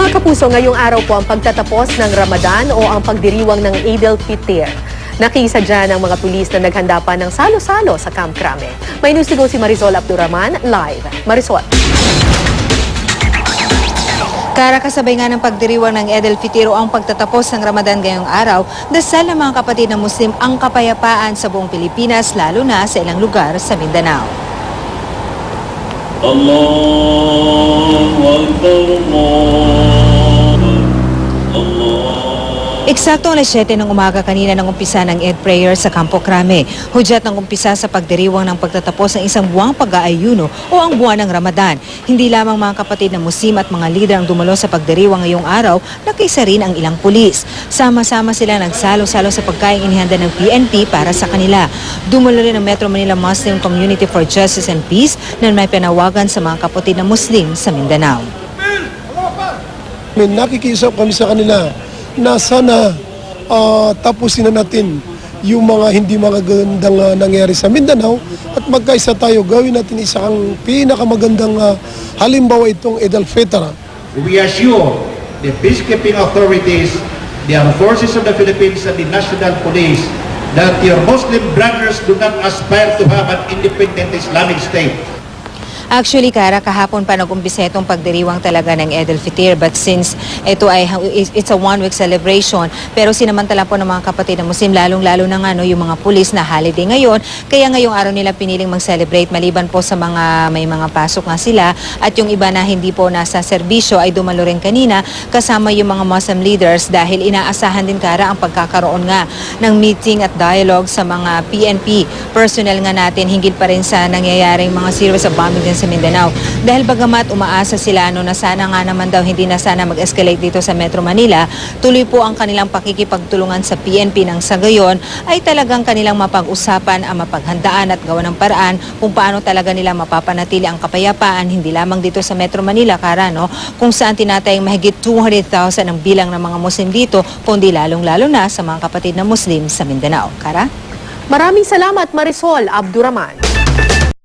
Mga kapuso, ngayong araw po ang pagtatapos ng Ramadan o ang pagdiriwang ng Eid al-Fitr. Nakisa dyan ang mga pulis na naghanda pa ng salo-salo sa Camp Crame. May news to go si Marisol Abdurrahman, live. Marisol. Kara kasabay nga ng pagdiriwang ng Eid al-Fitr o ang pagtatapos ng Ramadan ngayong araw, dasal ng mga kapatid na Muslim ang kapayapaan sa buong Pilipinas, lalo na sa ilang lugar sa Mindanao. Allahu Akbar, Eksakto alas 7 ng umaga kanina nang umpisa ng Eid prayer sa Campo Crame. Hudyat ng umpisa sa pagdiriwang ng pagtatapos ng isang buwang pag-aayuno o ang buwan ng Ramadan. Hindi lamang mga kapatid na Muslim at mga lider ang dumalo sa pagdiriwang ngayong araw, nakisa rin ang ilang pulis. Sama-sama sila nagsalo-salo sa pagkaing inihanda ng PNP para sa kanila. Dumalo rin ang Metro Manila Muslim Community for Justice and Peace na may panawagan sa mga kapatid na Muslim sa Mindanao. Nakikiusap kami sa kanila na sana tapusin na natin yung mga hindi magagandang nangyari sa Mindanao at magkaisa tayo, gawin natin isang pinakamagandang halimbawa itong Eid al-Fitr. We assure the peacekeeping authorities, the armed forces of the Philippines and the National Police that your Muslim brothers do not aspire to have an independent Islamic state. Actually, Kara, kahapon pa nag-umpisa itong pagdiriwang talaga ng Eid al-Fitr, but since ito ay it's a one-week celebration, pero sinamantala po ng mga kapatid na Muslim, lalong-lalo na nga yung mga pulis na holiday ngayon, kaya ngayong araw nila piniling mag-celebrate maliban po sa mga may mga pasok nga sila at yung iba na hindi po nasa serbisyo ay dumalo rin kanina kasama yung mga Muslim leaders dahil inaasahan din, Kara, ang pagkakaroon nga ng meeting at dialogue sa mga PNP personnel nga natin hinggil pa rin sa nangyayaring mga series of bombing sa Mindanao. Dahil bagamat umaasa sila na sana nga naman daw hindi na sana mag-escalate dito sa Metro Manila, tuloy po ang kanilang pakikipagtulungan sa PNP nang sa gayon ay talagang kanilang mapag-usapan ang mapaghandaan at gawa ng paraan kung paano talaga nila mapapanatili ang kapayapaan hindi lamang dito sa Metro Manila, Kara, kung saan tinatayang mahigit 200,000 ang bilang ng mga Muslim dito, kundi lalong-lalo na sa mga kapatid na Muslim sa Mindanao. Kara? Maraming salamat, Marisol Abdurrahman.